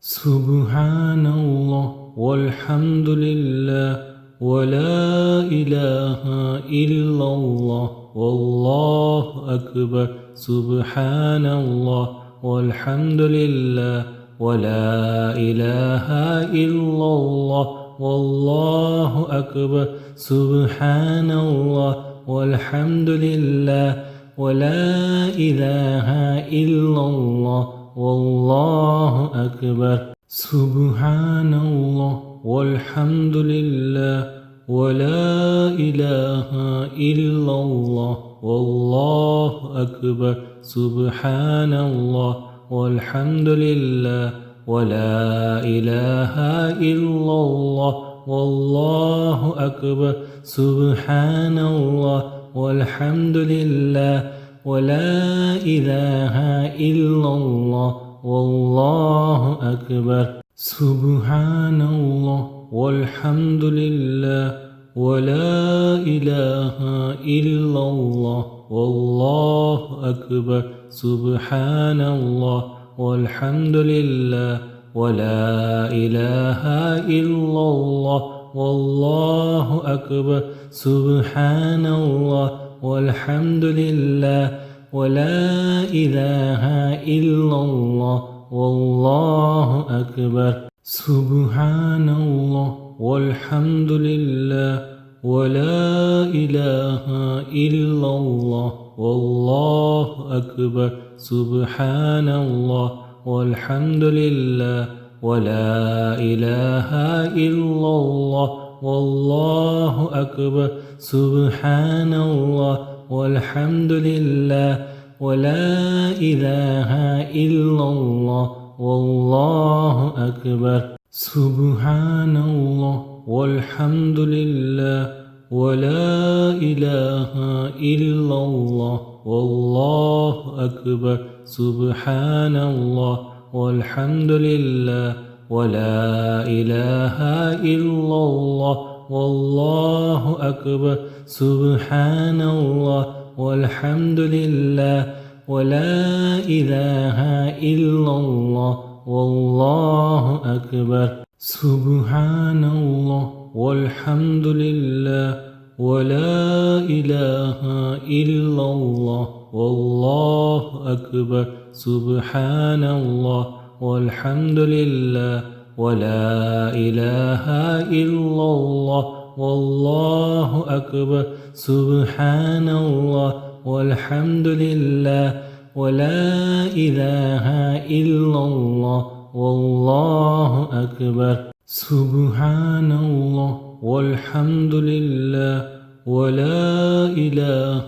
سبحان الله والحمد لله ولا إله إلا الله والله أكبر. سبحان الله والحمد لله ولا إله إلا الله والله أكبر. سبحان الله والحمد لله ولا إله إلا الله والله أكبر. سبحان الله والحمد لله ولا إله إلا الله والله أكبر. سبحان الله والحمد لله ولا إله إلا الله والله أكبر. سبحان الله والحمد لله ولا إله إلا الله والله أكبر. سبحان الله والحمد لله ولا إله إلا الله والله أكبر. سبحان الله والحمد لله ولا إله إلا الله والله أكبر. سبحان الله والحمد لله ولا إله إلا الله والله أكبر. سبحان الله والحمد لله ولا إله إلا الله والله أكبر. سبحان الله والحمد لله ولا إله إلا الله والله أكبر. سبحان الله والحمد لله ولا إله إلا الله والله أكبر. سبحان الله والحمد لله ولا إله إلا الله والله أكبر. سبحان الله والحمد لله ولا إله إلا الله والله أكبر. سبحان الله والحمد لله ولا إله إلا الله والله أكبر. سبحان الله والحمد لله ولا إله إلا الله والله أكبر. سبحان الله والحمد لله ولا إله إلا الله والله أكبر. سبحان الله والحمد لله ولا إله إلا الله والله أكبر. سبحان الله والحمد لله ولا إله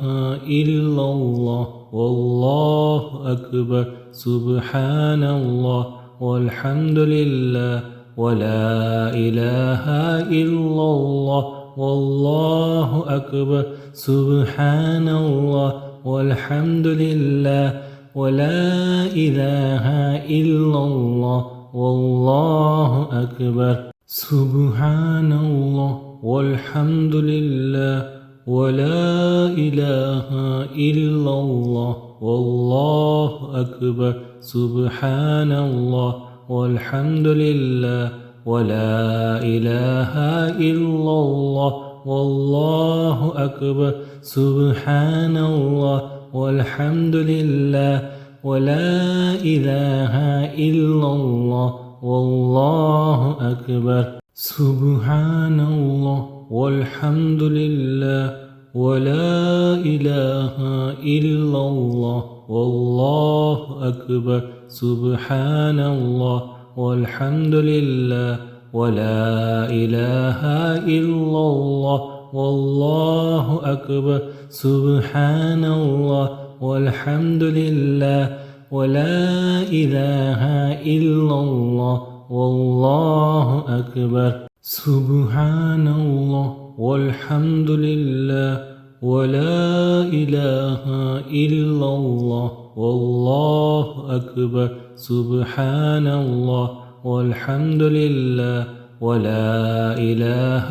إلا الله والله أكبر. سبحان الله والحمد لله ولا إله إلا الله والله أكبر. سبحان الله والحمد لله ولا إله إلا الله والله أكبر. سبحان الله والحمد لله ولا إله إلا الله والله أكبر. سبحان الله والحمد لله ولا إله إلا الله والله أكبر. سبحان الله والحمد لله ولا إله إلا الله والله أكبر. سبحان الله والحمد لله ولا إله إلا الله والله أكبر. سبحان الله والحمد لله ولا إله إلا الله والله أكبر. سبحان الله والحمد لله ولا إله إلا الله والله أكبر. سبحان الله والحمد لله ولا إله إلا الله والله أكبر. سبحان الله والحمد لله ولا إله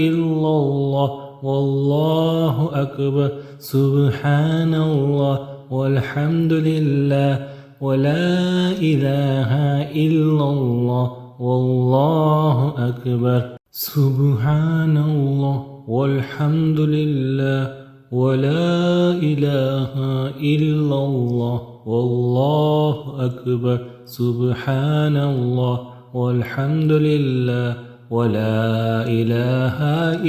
إلا الله والله أكبر. سبحان الله والحمد لله ولا إله إلا الله والله أكبر سبحان الله والحمد لله ولا إله إلا الله والله أكبر سبحان الله والحمد لله ولا إله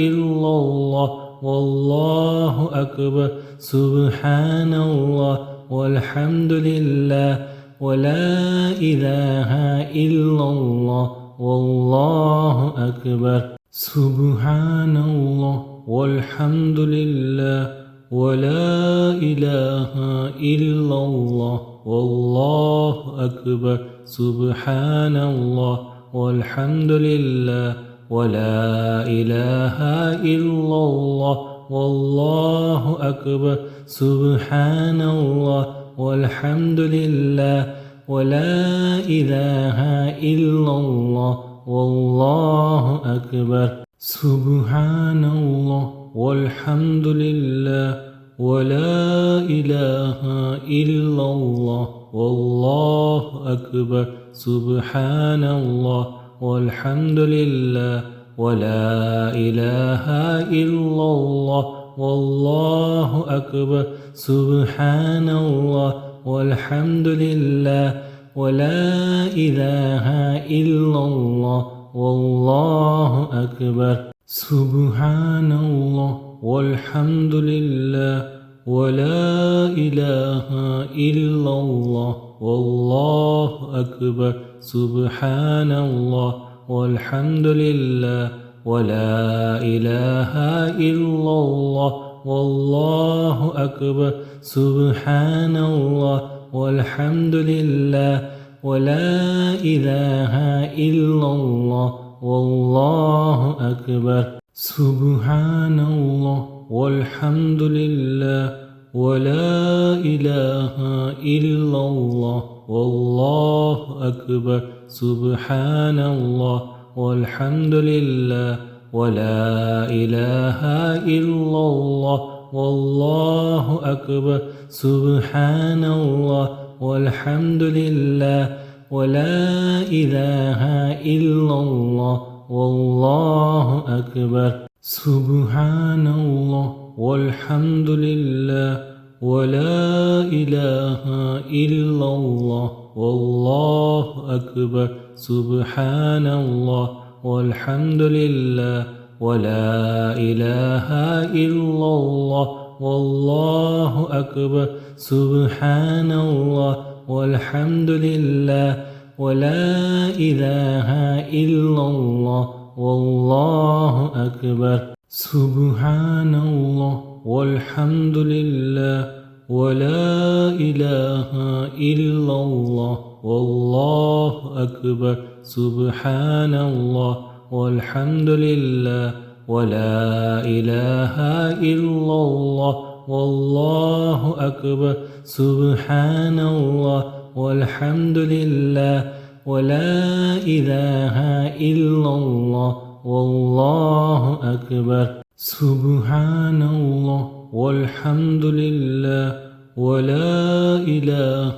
إلا الله والله أكبر سبحان الله والحمد لله ولا إله إلا الله والله أكبر سبحان الله والحمد لله ولا إله إلا الله والله أكبر سبحان الله والحمد لله ولا إله إلا الله والله أكبر سبحان الله والحمد لله ولا إله إلا الله والله أكبر سبحان الله والحمد لله ولا إله إلا الله والله أكبر سبحان الله والحمد لله ولا إله إلا الله والله أكبر سبحان الله والحمد لله ولا إله إلا الله والله أكبر سبحان الله والحمد لله ولا إله إلا الله والله أكبر سبحان الله والحمد لله ولا إله إلا الله والله أكبر سبحان الله والحمد لله ولا إله إلا الله والله أكبر سبحان الله والحمد لله ولا إله إلا الله والله أكبر سبحان الله والحمد لله ولا إله إلا الله والله أكبر سبحان الله والحمد لله ولا إله إلا الله والله أكبر سبحان الله والحمد لله ولا إله إلا الله والله أكبر سبحان الله والحمد لله ولا إله إلا الله والله أكبر سبحان الله والحمد لله ولا إله إلا الله والله أكبر سبحان الله والحمد لله ولا إله إلا الله والله أكبر سبحان الله والحمد لله ولا إله إلا الله والله أكبر سبحان الله والحمد لله ولا إله إلا الله والله أكبر سبحان الله والحمد لله ولا إله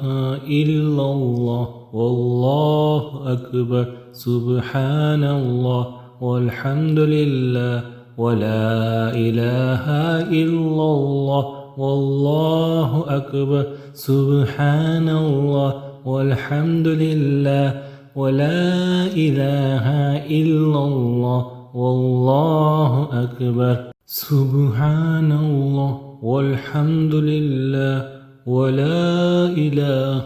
إلا الله والله أكبر سبحان الله والحمد لله ولا إله إلا الله والله أكبر سبحان الله والحمد لله ولا إله إلا الله والله أكبر سبحان الله والحمد لله ولا إله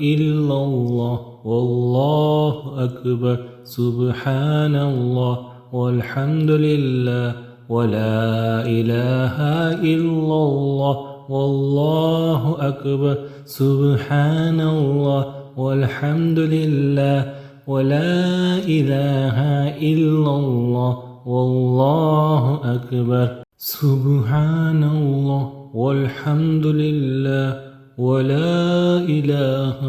إلا الله والله أكبر سبحان الله والحمد لله ولا إله إلا الله والله أكبر سبحان الله والحمد لله ولا إله إلا الله والله أكبر سبحان الله والحمد لله ولا إله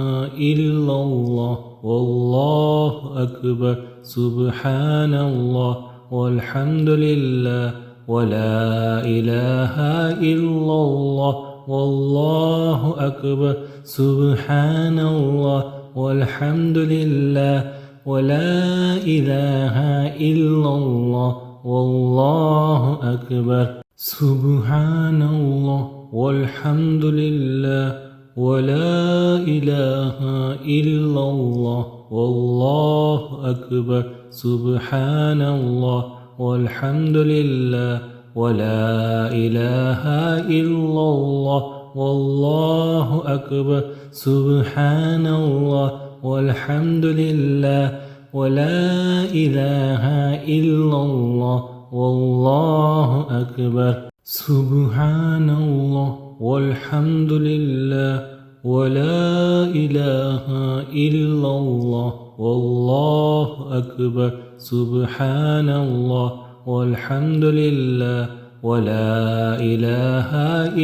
إلا الله والله أكبر سبحان الله والحمد لله ولا إله إلا الله والله أكبر سبحان الله والحمد لله ولا إله إلا الله والله أكبر سبحان الله والحمد لله ولا إله إلا الله والله أكبر سبحان الله والحمد لله ولا إله إلا الله والله أكبر سبحان الله والحمد لله ولا إله إلا الله والله أكبر سبحان الله والحمد لله ولا إله إلا الله والله أكبر سبحان الله والحمد لله ولا إله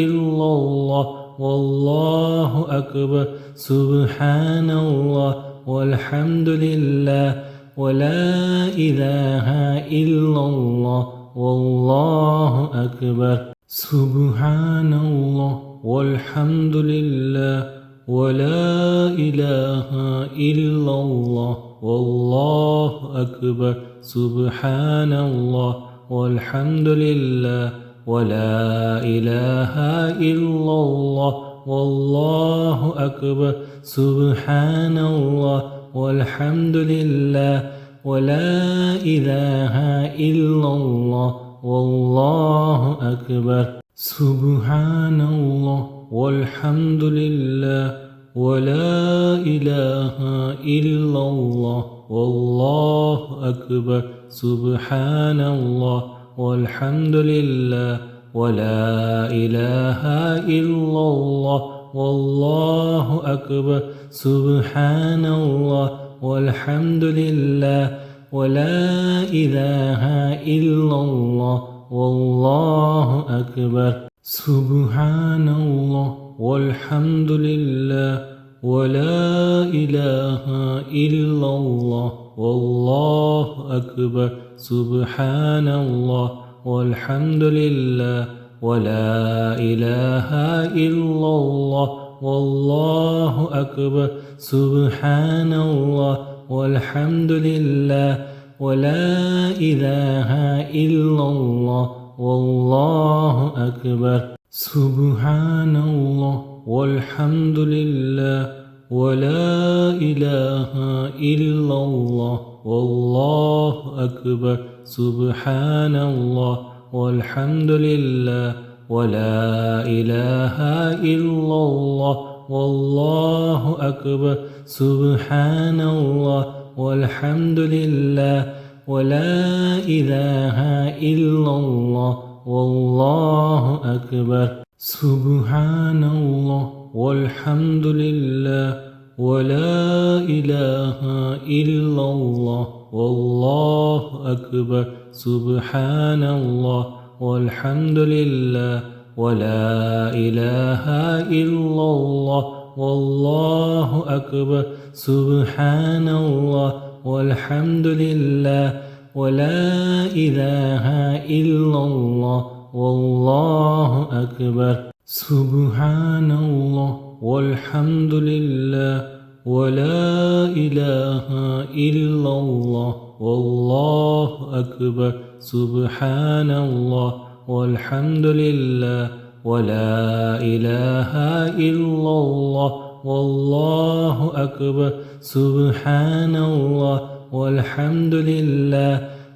إلا الله والله أكبر سبحان الله والحمد لله ولا إله إلا الله والله أكبر سبحان الله والحمد لله ولا إله إلا الله والله أكبر سبحان الله والحمد لله ولا إله إلا الله والله أكبر سبحان الله والحمد لله ولا إله إلا الله والله أكبر سبحان الله والحمد لله ولا إله إلا الله والله أكبر سبحان الله والحمد لله ولا إله إلا الله والله أكبر سبحان الله والحمد لله ولا إله إلا الله والله أكبر سبحان الله والحمد لله ولا إله إلا الله والله أكبر سبحان الله والحمد لله ولا إله إلا الله والله أكبر سبحان الله والحمد لله ولا إله إلا الله والله أكبر سبحان الله والحمد لله ولا إله إلا الله والله أكبر سبحان الله والحمد لله ولا إله إلا الله والله أكبر سبحان الله والحمد لله ولا إله إلا الله والله أكبر سبحان الله والحمد لله ولا إله إلا الله والله أكبر سبحان الله والحمد لله ولا إله إلا الله والله أكبر سبحان الله والحمد لله ولا إله إلا الله والله أكبر سبحان الله والحمد لله ولا إله إلا الله والله أكبر سبحان الله والحمد لله ولا إله إلا الله والله أكبر سبحان الله والحمد لله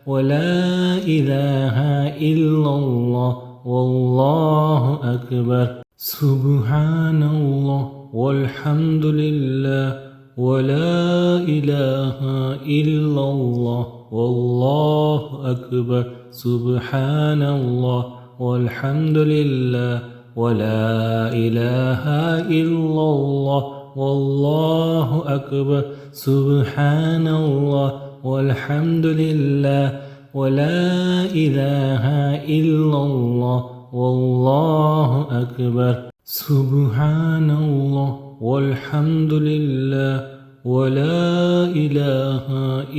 ولا إله إلا الله والله أكبر سبحان الله والحمد لله ولا إله إلا الله والله أكبر سبحان الله والحمد لله ولا إله إلا الله والله أكبر سبحان الله والحمد لله ولا إله إلا الله والله أكبر سبحان الله والحمد لله ولا إله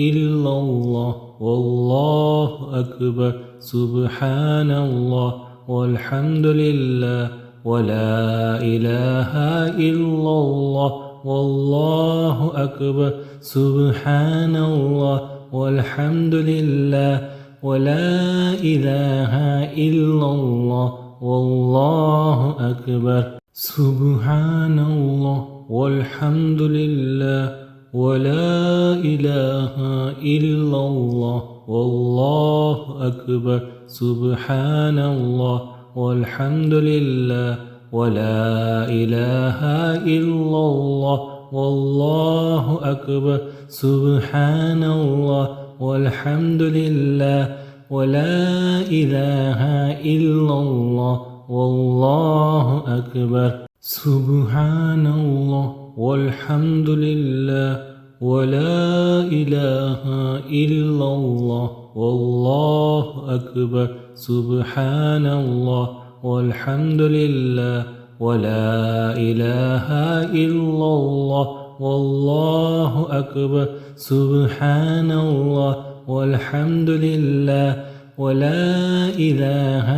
إلا الله والله أكبر سبحان الله والحمد لله ولا إله إلا الله والله أكبر سبحان الله والحمد لله ولا إله إلا الله والله أكبر سبحان الله والحمد لله ولا إله إلا الله والله أكبر سبحان الله والحمد لله ولا إله إلا الله والله أكبر سبحان الله والحمد لله ولا إله إلا الله والله أكبر سبحان الله والحمد لله ولا إله إلا الله والله أكبر سبحان الله والحمد لله ولا إله إلا الله والله أكبر سبحان الله والحمد لله ولا إله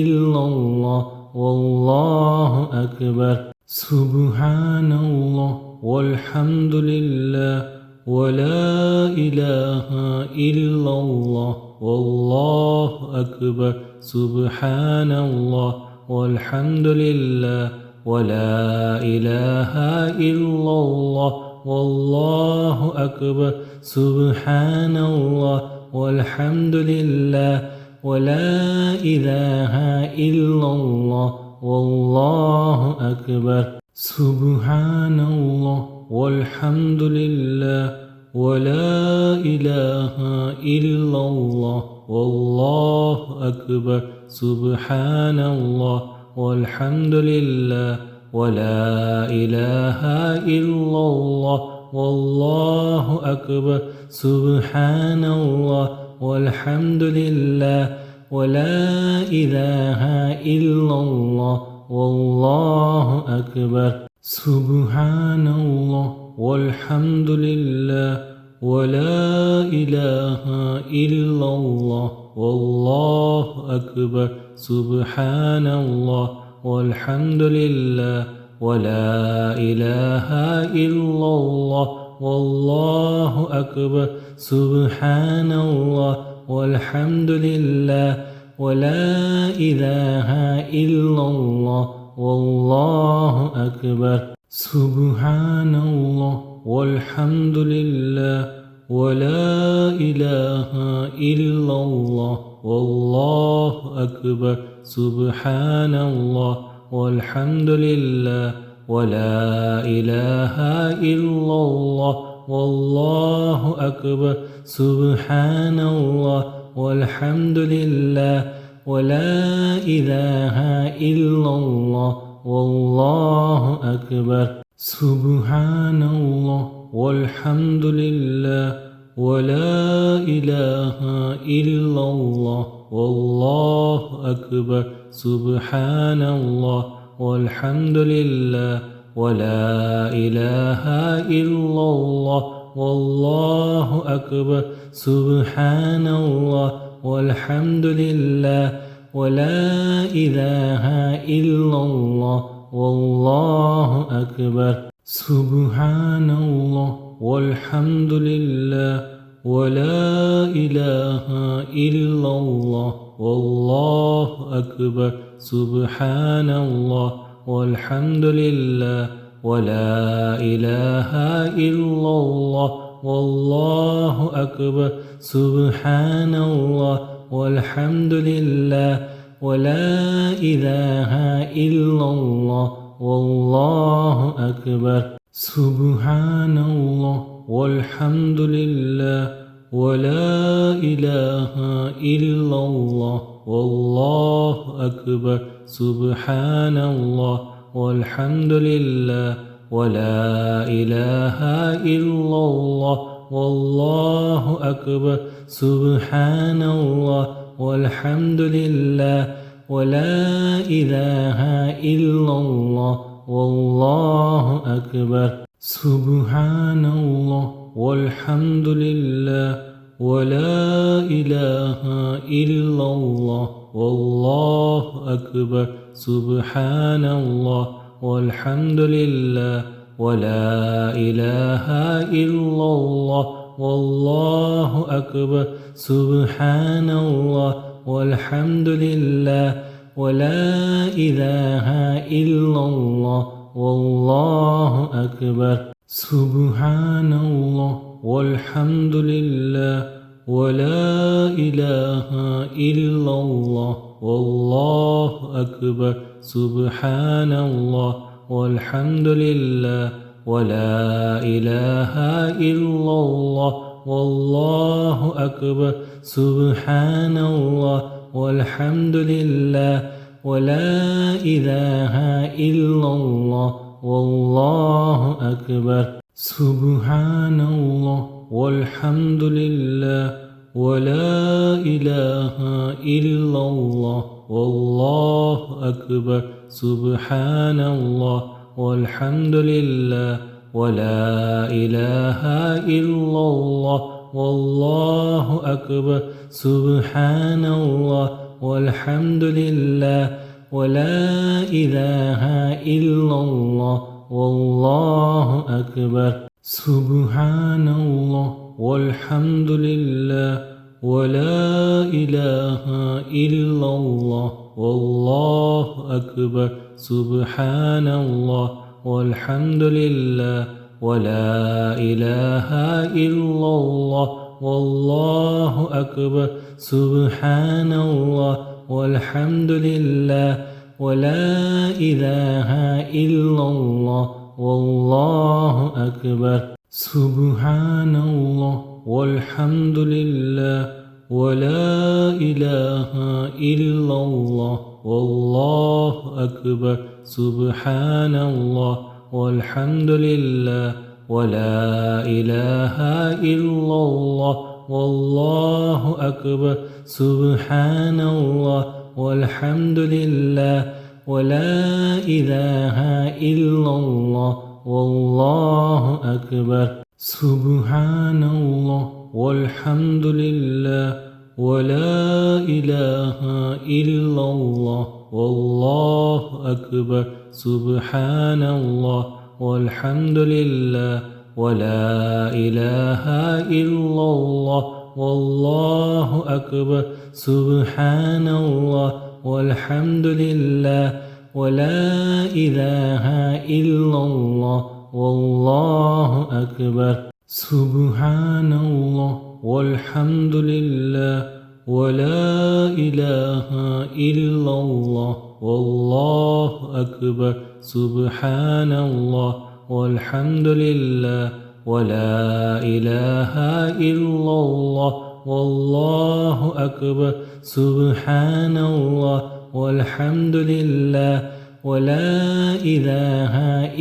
إلا الله والله أكبر سبحان الله والحمد لله ولا إله إلا الله والله أكبر سبحان الله والحمد لله ولا إله إلا الله والله أكبر سبحان الله والحمد لله ولا إله إلا الله والله أكبر سبحان الله والحمد لله ولا إله إلا الله والله أكبر سبحان الله والحمد لله ولا إله إلا الله والله أكبر سبحان الله والحمد لله ولا إله إلا الله والله أكبر سبحان الله والحمد لله ولا إله إلا الله والله أكبر سبحان الله والحمد لله ولا إله إلا الله والله أكبر سبحان الله والحمد لله ولا إله إلا الله والله أكبر سبحان الله والحمد لله ولا إله إلا الله والله أكبر سبحان الله والحمد لله ولا إله إلا الله والله أكبر سبحان الله والحمد لله ولا إله إلا الله والله أكبر سبحان الله والحمد لله ولا إله إلا الله والله أكبر سبحان الله والحمد لله ولا إله إلا الله والله أكبر سبحان الله والحمد لله ولا إله إلا الله والله أكبر سبحان الله والحمد لله ولا إله إلا الله والله أكبر سبحان الله والحمد لله ولا إله إلا الله والله أكبر سبحان الله والحمد لله ولا إله إلا الله والله أكبر سبحان الله والحمد لله ولا إله إلا الله والله أكبر سبحان الله والحمد لله ولا إله إلا الله والله أكبر سبحان الله والحمد لله ولا إله إلا الله والله أكبر سبحان الله والحمد لله ولا إله إلا الله والله أكبر سبحان الله والحمد لله ولا إله إلا الله والله أكبر سبحان الله والحمد لله ولا إله إلا الله والله أكبر سبحان الله والحمد لله ولا إله إلا الله والله أكبر سبحان الله والحمد لله ولا إله إلا الله والله أكبر سبحان الله والحمد لله ولا إله إلا الله والله أكبر سبحان الله والحمد لله ولا إله إلا الله والله أكبر سبحان الله والحمد لله ولا إله إلا الله والله أكبر سبحان الله والحمد لله ولا إله إلا الله والله أكبر سبحان الله والحمد لله ولا إله إلا الله والله أكبر سبحان الله والحمد لله ولا إله إلا الله والله أكبر سبحان الله والحمد لله ولا إله إلا الله والله أكبر سبحان الله والحمد لله ولا إله إلا الله والله أكبر سبحان الله والحمد لله ولا إله إلا الله والله أكبر سبحان الله والحمد لله ولا إله إلا الله والله أكبر سبحان الله والحمد لله ولا إله إلا الله والله أكبر سبحان الله والحمد لله ولا إله إلا الله والله أكبر سبحان الله والحمد لله ولا إله إلا الله والله أكبر سبحان الله والحمد لله ولا إله إلا الله والله أكبر سبحان الله والحمد لله ولا إله إلا الله والله أكبر سبحان الله والحمد لله ولا إله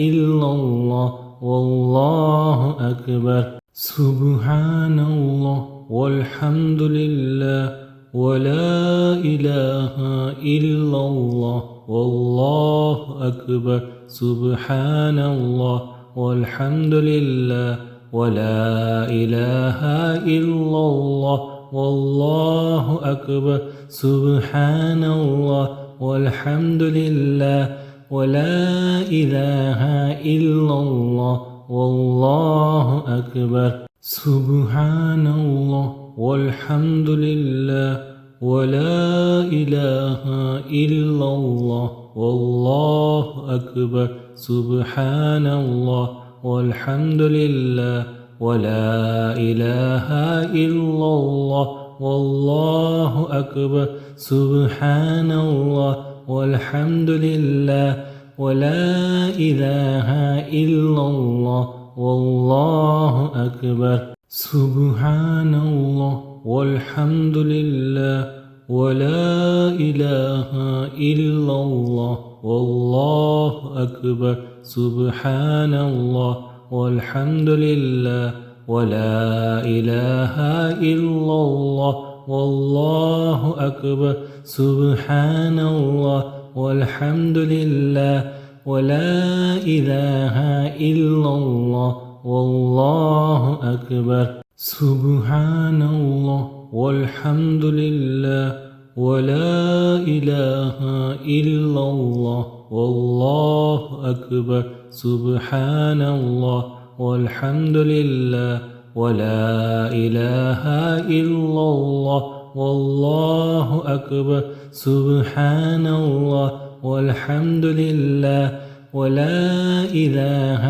إلا الله والله أكبر سبحان الله والحمد لله ولا إله إلا الله والله أكبر سبحان الله والحمد لله ولا إله إلا الله والله أكبر سبحان الله والحمد لله ولا إله إلا الله والله أكبر سبحان الله والحمد لله ولا إله إلا الله والله أكبر سبحان الله والحمد لله ولا إله إلا الله والله أكبر سبحان الله والحمد لله ولا إله إلا الله والله أكبر سبحان الله والحمد لله ولا إله إلا الله والله أكبر سبحان الله والحمد لله ولا إله إلا الله والله أكبر سبحان الله والحمد لله ولا إله إلا الله والله أكبر سبحان الله والحمد لله ولا إله إلا الله والله أكبر سبحان الله والحمد لله ولا إله إلا الله والله أكبر سبحان الله والحمد لله ولا إله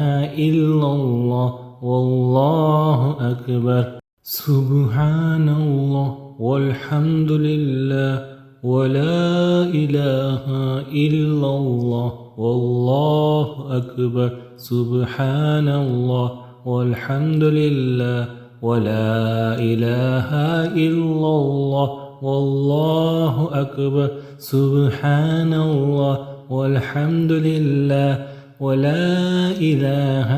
إلا الله والله أكبر سبحان الله والحمد لله ولا إله إلا الله والله أكبر سبحان الله والحمد لله ولا إله إلا الله والله أكبر سبحان الله والحمد لله ولا إله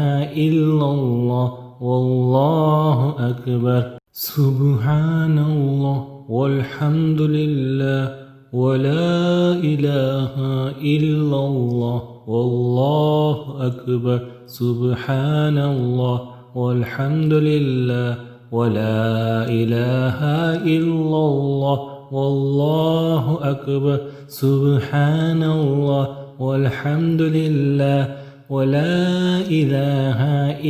إلا الله والله أكبر سبحان الله والحمد لله ولا إله إلا الله والله أكبر سبحان الله والحمد لله ولا إله إلا الله والله أكبر سبحان الله والحمد لله ولا إله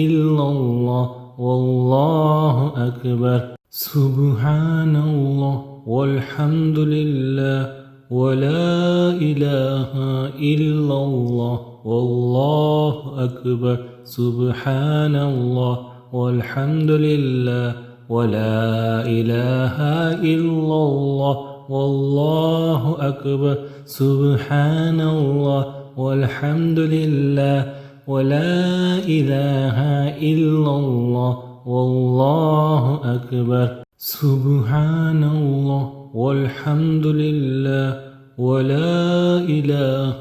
إلا الله والله أكبر سبحان الله والحمد لله ولا إله إلا الله والله أكبر سبحان الله والحمد لله ولا إله إلا الله والله أكبر سبحان الله والحمد لله ولا إله إلا الله والله أكبر سبحان الله والحمد لله ولا إله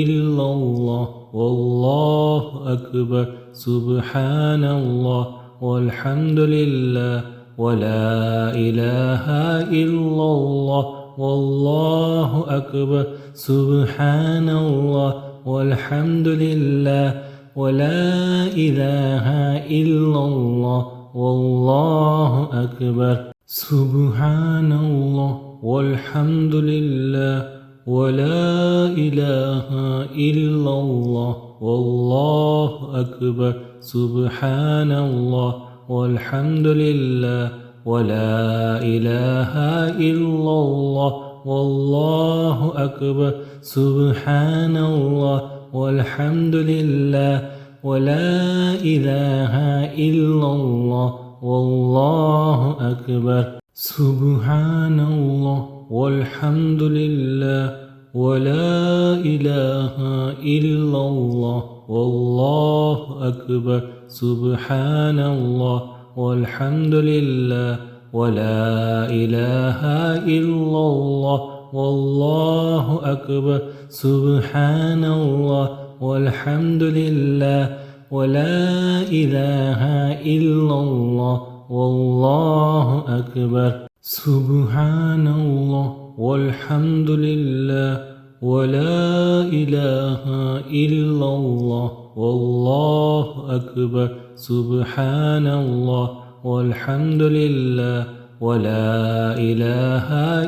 إلا الله والله أكبر سبحان الله والحمد لله ولا إله إلا الله والله أكبر سبحان الله والحمد لله ولا إله إلا الله والله أكبر سبحان الله والحمد لله ولا إله إلا الله والله أكبر سبحان الله والحمد لله ولا إله إلا الله والله أكبر سبحان الله والحمد لله ولا إله إلا الله والله أكبر سبحان الله والحمد لله ولا إله إلا الله والله أكبر سبحان الله والحمد لله ولا إله إلا الله والله أكبر سبحان الله والحمد لله ولا إله إلا الله والله أكبر سبحان الله والحمد لله ولا إله إلا الله والله أكبر سبحان الله والحمد لله ولا إله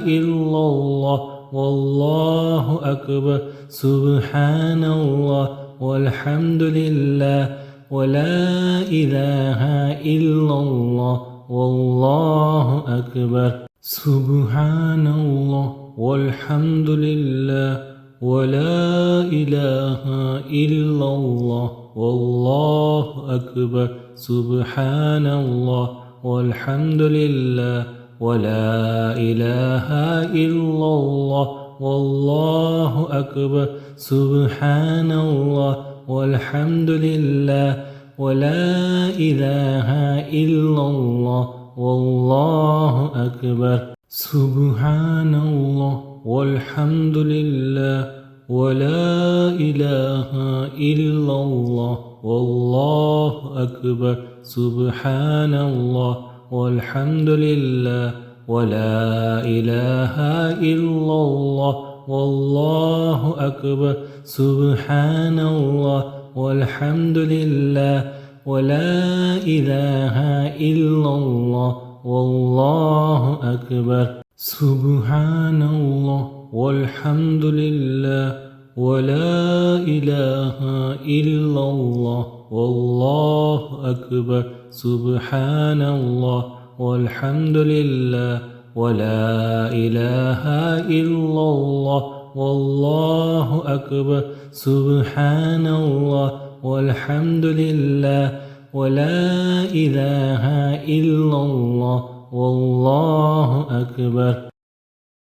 إلا الله والله أكبر سبحان الله والحمد لله ولا إله إلا الله والله أكبر سبحان الله والحمد لله ولا إله إلا الله والله أكبر سبحان الله والحمد لله ولا إله إلا الله والله أكبر سبحان الله والحمد لله ولا إله إلا الله والله أكبر سبحان الله والحمد لله ولا إله إلا الله والله أكبر سبحان الله والحمد لله ولا إله إلا الله والله أكبر سبحان الله والحمد لله ولا إله إلا الله والله أكبر سبحان الله والحمد لله ولا إله إلا الله والله أكبر سبحان الله والحمد لله ولا إله إلا الله والله أكبر سبحان الله والحمد لله ولا إله إلا الله والله أكبر.